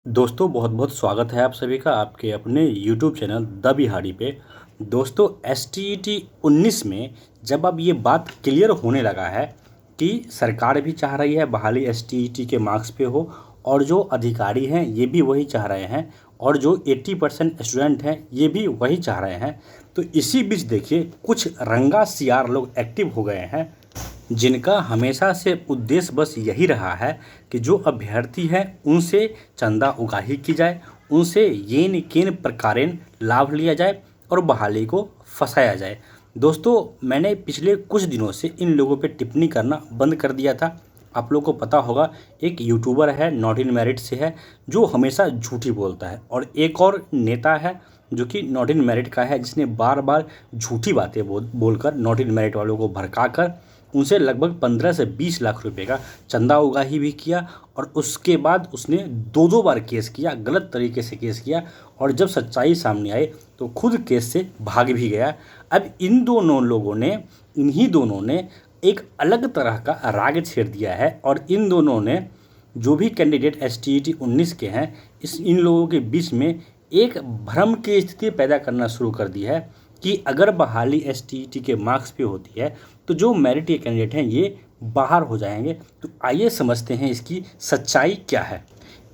दोस्तों बहुत बहुत स्वागत है आप सभी का आपके अपने यूट्यूब चैनल द बिहारी पे। दोस्तों एस टी ई टी 19 में जब अब ये बात क्लियर होने लगा है कि सरकार भी चाह रही है बहाली एस टी ई टी के मार्क्स पे हो और जो अधिकारी हैं ये भी वही चाह रहे हैं और जो 80% स्टूडेंट हैं ये भी वही चाह रहे हैं। तो इसी बीच देखिए कुछ रंगा सियार लोग एक्टिव हो गए हैं जिनका हमेशा से उद्देश्य बस यही रहा है कि जो अभ्यर्थी हैं उनसे चंदा उगाही की जाए, उनसे येन केन प्रकारेण लाभ लिया जाए और बहाली को फंसाया जाए। दोस्तों मैंने पिछले कुछ दिनों से इन लोगों पे टिप्पणी करना बंद कर दिया था। आप लोगों को पता होगा एक यूट्यूबर है नॉट इन मेरिट से है जो हमेशा झूठी बोलता है और एक और नेता है जो कि नॉट इन मेरिट का है जिसने बार बार झूठी बातें बोलकर नॉट इन मेरिट वालों को भड़काकर उनसे लगभग 15 से 20 लाख रुपए का चंदा उगाही भी किया और उसके बाद उसने दो बार केस किया, गलत तरीके से केस किया और जब सच्चाई सामने आई तो खुद केस से भाग भी गया। अब इन्हीं दोनों ने एक अलग तरह का राग छेड़ दिया है और इन दोनों ने जो भी candidate S T E T 19 के हैं इन लोगों के बीच में एक भ्रम की स्थिति पैदा करना शुरू कर दी है कि अगर बहाली एस टी ई टी के मार्क्स पे होती है तो जो मेरिट के कैंडिडेट हैं ये बाहर हो जाएंगे। तो आइए समझते हैं इसकी सच्चाई क्या है।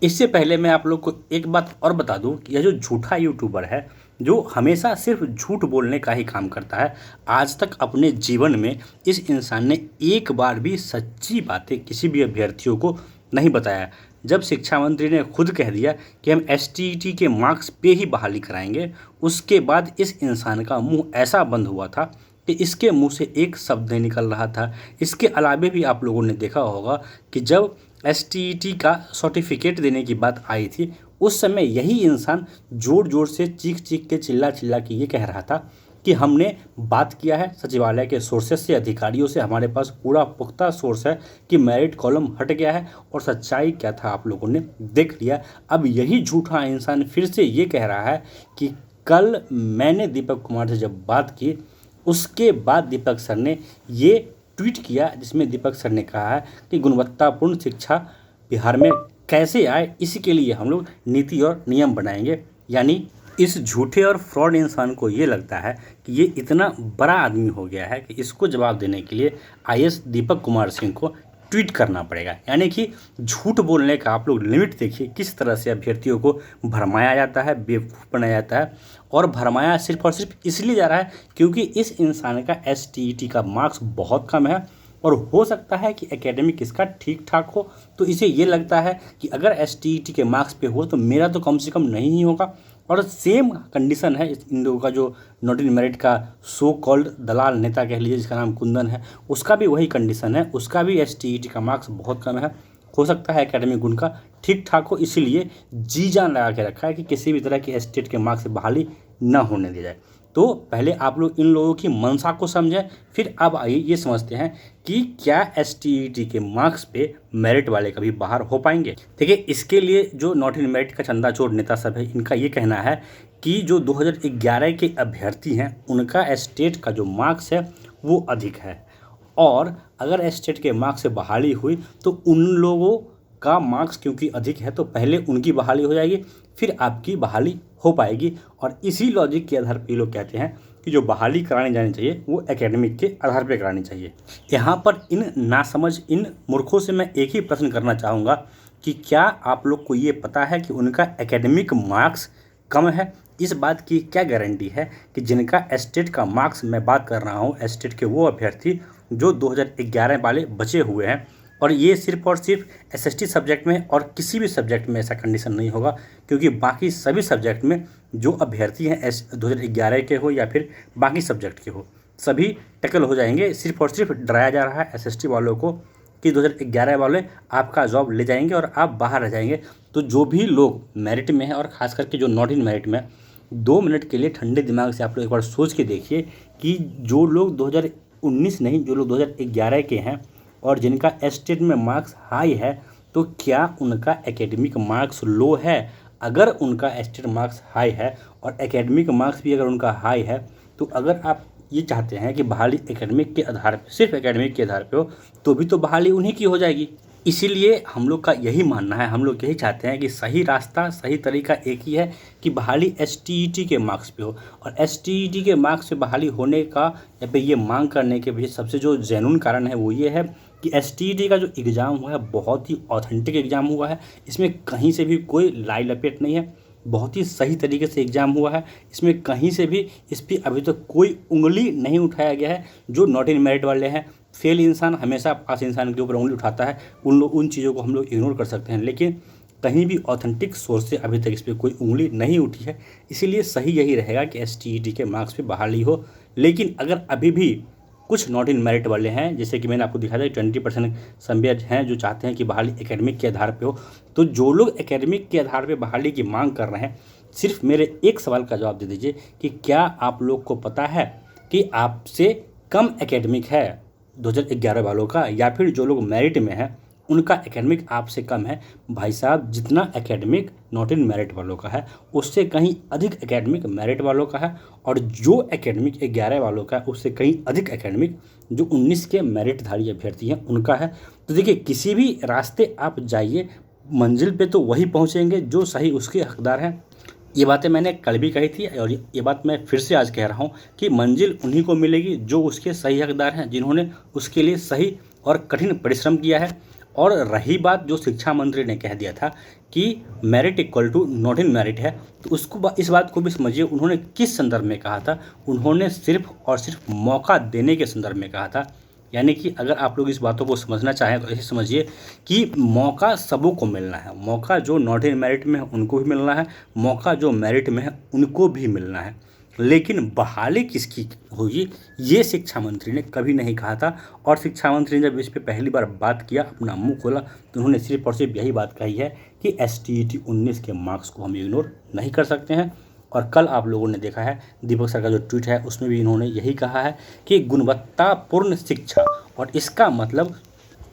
इससे पहले मैं आप लोग को एक बात और बता दूं कि यह जो झूठा यूट्यूबर है जो हमेशा सिर्फ झूठ बोलने का ही काम करता है, आज तक अपने जीवन में इस इंसान ने एक बार भी सच्ची बातें किसी भी अभ्यर्थियों को नहीं बताया। जब शिक्षा मंत्री ने खुद कह दिया कि हम एस टी ई टी के मार्क्स पे ही बहाली कराएंगे, उसके बाद इस इंसान का मुंह ऐसा बंद हुआ था कि इसके मुंह से एक शब्द नहीं निकल रहा था। इसके अलावे भी आप लोगों ने देखा होगा कि जब एस टी ई टी का सर्टिफिकेट देने की बात आई थी उस समय यही इंसान ज़ोर ज़ोर से चीख चीख के चिल्ला चिल्ला के ये कह रहा था कि हमने बात किया है सचिवालय के सोर्सेस से, अधिकारियों से, हमारे पास पूरा पुख्ता सोर्स है कि मेरिट कॉलम हट गया है। और सच्चाई क्या था आप लोगों ने देख लिया। अब यही झूठा इंसान फिर से ये कह रहा है कि कल मैंने दीपक कुमार से जब बात की उसके बाद दीपक सर ने ये ट्वीट किया जिसमें दीपक सर ने कहा है कि गुणवत्तापूर्ण शिक्षा बिहार में कैसे आए इसके लिए हम लोग नीति और नियम बनाएंगे। यानी इस झूठे और फ्रॉड इंसान को ये लगता है कि ये इतना बड़ा आदमी हो गया है कि इसको जवाब देने के लिए आईएएस दीपक कुमार सिंह को ट्वीट करना पड़ेगा। यानी कि झूठ बोलने का आप लोग लिमिट देखिए, किस तरह से अभ्यर्थियों को भरमाया जाता है, बेवकूफ़ बनाया जाता है। और भरमाया सिर्फ और सिर्फ इसलिए जा रहा है क्योंकि इस इंसान का एस टी ई टी का मार्क्स बहुत कम है और हो सकता है कि एकेडमिक इसका ठीक ठाक हो, तो इसे ये लगता है कि अगर एस टी ई टी के मार्क्स पे हो तो मेरा तो कम से कम नहीं ही होगा। और सेम कंडीशन है इन लोगों का जो नॉट इन मेरिट का सो कॉल्ड दलाल नेता कह लीजिए जिसका नाम कुंदन है, उसका भी वही कंडीशन है, उसका भी एस टी ई टी का मार्क्स बहुत कम है। हो सकता है एकेडमिक उनका ठीक ठाक हो, इसीलिए जी जान लगा के रखा है कि किसी भी तरह की एस टी ई टी के मार्क्स से बहाली ना होने दी जाए। तो पहले आप लोग इन लोगों की मंशा को समझें, फिर अब आइए ये समझते हैं कि क्या एस टी ई टी के मार्क्स पे मेरिट वाले कभी बाहर हो पाएंगे। देखिए इसके लिए जो नॉट इन मेरिट का चंदाचोर नेता सब है इनका ये कहना है कि जो 2011 के अभ्यर्थी हैं उनका एस्टेट का जो मार्क्स है वो अधिक है और अगर एस्टेट के मार्क्स से बहाली हुई तो उन लोगों का मार्क्स क्योंकि अधिक है तो पहले उनकी बहाली हो जाएगी फिर आपकी बहाली हो पाएगी। और इसी लॉजिक के आधार पर ये लोग कहते हैं कि जो बहाली करानी जानी चाहिए वो एकेडमिक के आधार पर करानी चाहिए। यहाँ पर इन नासमझ इन मूर्खों से मैं एक ही प्रश्न करना चाहूँगा कि क्या आप लोग को ये पता है कि उनका एकेडमिक मार्क्स कम है? इस बात की क्या गारंटी है कि जिनका एस्टेट का मार्क्स मैं बात कर रहा हूँ, एस्टेट के वो अभ्यर्थी जो 2011 वाले बचे हुए हैं, और ये सिर्फ और सिर्फ एसएसटी सब्जेक्ट में और किसी भी सब्जेक्ट में ऐसा कंडीशन नहीं होगा क्योंकि बाकी सभी सब्जेक्ट में जो अभ्यर्थी हैं 2011 के हो या फिर बाकी सब्जेक्ट के हो सभी टैकल हो जाएंगे। सिर्फ और सिर्फ डराया जा रहा है एसएसटी वालों को कि 2011 वाले आपका जॉब ले जाएंगे और आप बाहर रह जाएंगे। तो जो भी लोग मेरिट में हैं और ख़ास करके जो नॉट इन मेरिट में, 2 मिनट के लिए ठंडे दिमाग से आप लोग एक बार सोच के देखिए कि जो लोग 2019 नहीं, जो लोग 2011 के हैं और जिनका एस्टेट में मार्क्स हाई है तो क्या उनका एकेडमिक मार्क्स लो है? अगर उनका एस्टेट मार्क्स हाई है और एकेडमिक मार्क्स भी अगर उनका हाई है तो अगर आप ये चाहते हैं कि बहाली एकेडमिक के आधार पे, सिर्फ एकेडमिक के आधार पे हो तो भी तो बहाली उन्हीं की हो जाएगी। इसीलिए हम लोग का यही मानना है, हम लोग यही चाहते हैं कि सही रास्ता, सही तरीका एक ही है कि बहाली एसटीईटी के मार्क्स पे हो। और एसटीईटी के मार्क्स पे बहाली होने का या फिर ये मांग करने के पीछे सबसे जो जेन्युइन कारण है वो ये है कि एसटीईटी का जो एग्ज़ाम हुआ है बहुत ही ऑथेंटिक एग्ज़ाम हुआ है। इसमें कहीं से भी कोई लाई लपेट नहीं है, बहुत ही सही तरीके से एग्ज़ाम हुआ है। इसमें कहीं से भी इस पर अभी तक कोई उंगली नहीं उठाया गया है। जो नॉट इन मेरिट वाले हैं, फेल इंसान हमेशा पास इंसान के ऊपर उंगली उठाता है, उन चीज़ों को हम लोग इग्नोर कर सकते हैं, लेकिन कहीं भी ऑथेंटिक सोर्स से अभी तक इस पर कोई उंगली नहीं उठी है। इसीलिए सही यही रहेगा कि एसटीईटी के मार्क्स पे बहाली हो। लेकिन अगर अभी भी कुछ नॉट इन मेरिट वाले हैं, जैसे कि मैंने आपको दिखाया था 20% सभ्य हैं जो चाहते हैं कि बहाली एकेडमिक के आधार पे हो, तो जो लोग एकेडमिक के आधार पे बहाली की मांग कर रहे हैं, सिर्फ मेरे एक सवाल का जवाब दे दीजिए कि क्या आप लोग को पता है कि आपसे कम एकेडमिक है 2011 वालों का, या फिर जो लोग मेरिट में हैं उनका एकेडमिक आपसे कम है? भाई साहब, जितना एकेडमिक नॉट इन मेरिट वालों का है उससे कहीं अधिक एकेडमिक मेरिट वालों का है, और जो एकेडमिक 11 वालों का है उससे कहीं अधिक एकेडमिक जो 19 के मेरिटधारी अभ्यर्थी हैं उनका है। तो देखिए, किसी भी रास्ते आप जाइए, मंजिल पे तो वही पहुंचेंगे जो सही उसके हकदार हैं। ये बातें मैंने कल भी कही थी और ये बात मैं फिर से आज कह रहा हूँ कि मंजिल उन्हीं को मिलेगी जो उसके सही हकदार हैं, जिन्होंने उसके लिए सही और कठिन परिश्रम किया है। और रही बात जो शिक्षा मंत्री ने कह दिया था कि merit equal to not in merit है, तो उसको इस बात को भी समझिए उन्होंने किस संदर्भ में कहा था। उन्होंने सिर्फ और सिर्फ मौका देने के संदर्भ में कहा था। यानी कि अगर आप लोग इस बातों को समझना चाहें तो ऐसे समझिए कि मौका सबों को मिलना है। मौका जो नॉट इन मेरिट में है उनको भी मिलना है, मौका जो मेरिट में है उनको भी मिलना है। लेकिन बहाली किसकी होगी ये शिक्षा मंत्री ने कभी नहीं कहा था। और शिक्षा मंत्री ने जब इस पर पहली बार बात किया, अपना मुंह खोला, तो उन्होंने सिर्फ और सिर्फ यही बात कही है कि एसटीईटी 19 के मार्क्स को हम इग्नोर नहीं कर सकते हैं। और कल आप लोगों ने देखा है दीपक सर का जो ट्वीट है उसमें भी इन्होंने यही कहा है कि गुणवत्तापूर्ण शिक्षा, और इसका मतलब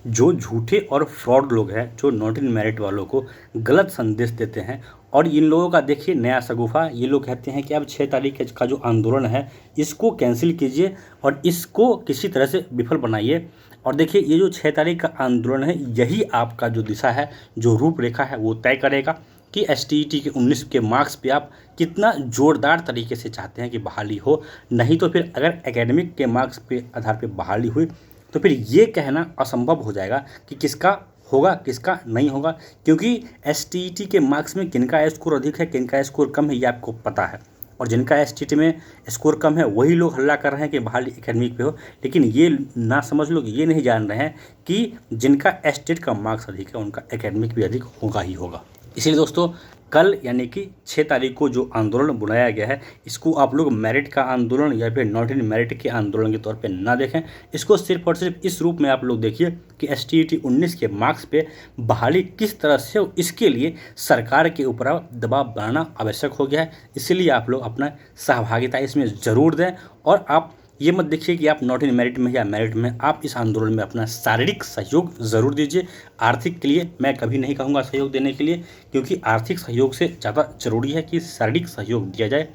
जो झूठे और फ्रॉड लोग हैं, जो नॉट इन मेरिट वालों को गलत संदेश देते हैं, और इन लोगों का देखिए नया शगुफा, ये लोग कहते हैं कि अब 6 तारीख का जो आंदोलन है इसको कैंसिल कीजिए और इसको किसी तरह से विफल बनाइए। और देखिए, ये जो 6 तारीख का आंदोलन है यही आपका जो दिशा है, जो रूपरेखा है वो तय करेगा कि एसटीईटी के 19 के मार्क्स पे आप कितना ज़ोरदार तरीके से चाहते हैं कि बहाली हो। नहीं तो फिर अगर एकेडमिक के मार्क्स पे आधार पे बहाली हुई तो फिर ये कहना असंभव हो जाएगा कि किसका होगा किसका नहीं होगा, क्योंकि एसटीईटी के मार्क्स में किनका स्कोर अधिक है किनका स्कोर कम है ये आपको पता है। और जिनका एसटीईटी में स्कोर कम है वही लोग हल्ला कर रहे हैं कि बहाली एकेडमिक पे हो, लेकिन ये ना समझ लोग ये नहीं जान रहे हैं कि जिनका एसटेट का मार्क्स अधिक है उनका एकेडमिक भी अधिक होगा ही होगा। इसलिए दोस्तों, कल यानी कि 6 तारीख को जो आंदोलन बुलाया गया है इसको आप लोग मेरिट का आंदोलन या फिर नॉट इन मेरिट के आंदोलन के तौर पे ना देखें। इसको सिर्फ और सिर्फ इस रूप में आप लोग देखिए कि एसटीईटी 19 के मार्क्स पे बहाली किस तरह से हो, इसके लिए सरकार के ऊपर दबाव बनाना आवश्यक हो गया है। इसीलिए आप लोग अपना सहभागिता इसमें ज़रूर दें। और आप ये मत देखिए कि आप नॉट इन मेरिट में या मेरिट में, आप इस आंदोलन में अपना शारीरिक सहयोग ज़रूर दीजिए। आर्थिक के लिए मैं कभी नहीं कहूँगा सहयोग देने के लिए, क्योंकि आर्थिक सहयोग से ज़्यादा ज़रूरी है कि शारीरिक सहयोग दिया जाए।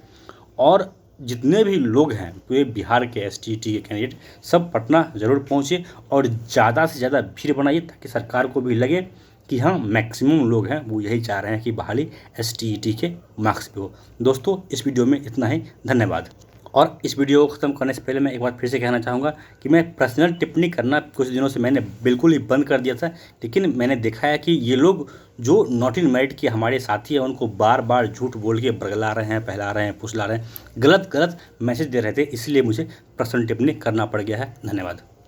और जितने भी लोग हैं पूरे बिहार के एसटीईटी के कैंडिडेट सब पटना ज़रूर पहुँचे और ज़्यादा से ज़्यादा भीड़ बनाइए, ताकि सरकार को भी लगे कि हाँ, मैक्सिमम लोग हैं वो यही चाह रहे हैं कि बहाली एसटीईटी के मार्क्स पे हो। दोस्तों, इस वीडियो में इतना ही, धन्यवाद। और इस वीडियो को ख़त्म करने से पहले मैं एक बार फिर से कहना चाहूँगा कि मैं पर्सनल टिप्पणी करना कुछ दिनों से मैंने बिल्कुल ही बंद कर दिया था, लेकिन मैंने देखा है कि ये लोग जो नॉट इन मेरिट के हमारे साथी हैं उनको बार बार झूठ बोल के बरगला रहे हैं, फैला रहे हैं, फुसला रहे हैं, गलत मैसेज दे रहे थे, इसलिए मुझे पर्सनल टिप्पणी करना पड़ गया है। धन्यवाद।